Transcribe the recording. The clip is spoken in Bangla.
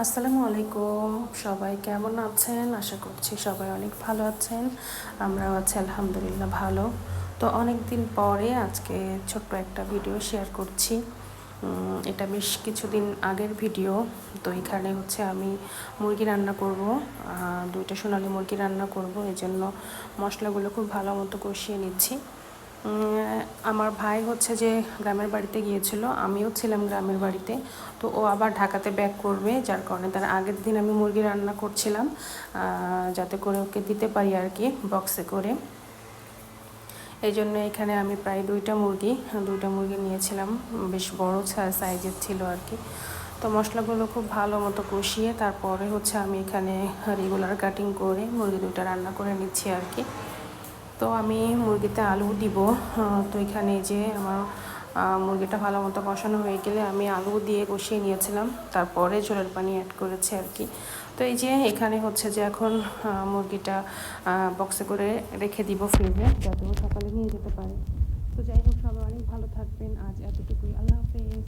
আসসালামু আলাইকুম। সবাই কেমন আছেন? আশা করছি সবাই অনেক ভালো আছেন। আমরাও আছি আলহামদুলিল্লাহ ভালো। তো অনেক দিন পরে আজকে ছোট্ট একটা ভিডিও শেয়ার করছি। এটা বেশ কিছুদিন আগের ভিডিও। তো এখানে হচ্ছে আমি মুরগি রান্না করব, 2টা সোনালী মুরগি রান্না করব। এজন্য মশলাগুলো খুব ভালো মতো কষিয়ে নিচ্ছি। আমার ভাই হচ্ছে যে গ্রামের বাড়িতে গিয়েছিল, আমিও ছিলাম গ্রামের বাড়িতে। তো ও আবার ঢাকাতে ব্যাক করবে, যার কারণে তার আগের দিন আমি মুরগি রান্না করছিলাম, যাতে করে ওকে দিতে পারি আর কি বক্সে করে। এই জন্য এখানে আমি প্রায় দুইটা মুরগি নিয়েছিলাম, বেশ বড় সাইজের ছিল আর কি। তো মশলাগুলো খুব ভালো মতো কষিয়ে তারপরে হচ্ছে আমি এখানে রেগুলার কাটিং করে মুরগি দুইটা রান্না করে নিচ্ছি আর কি। তো আমি মুরগিতে আলু দিব। তো এখানে যে আমার মুরগিটা ভালো মতো কষানো হয়ে গেলে আমি আলু দিয়ে কষিয়ে নিয়েছিলাম, তারপরে ঝোলের পানি অ্যাড করেছি আর কি। তো এই যে এখানে হচ্ছে যে এখন মুরগিটা বক্সে করে রেখে দিব ফ্রিজে, যাতে ও সকালে নিয়ে যেতে পারে। তো যাই হোক, সবাই অনেক ভালো থাকবেন। আজ এতটুকুই। আল্লাহ হাফেজ।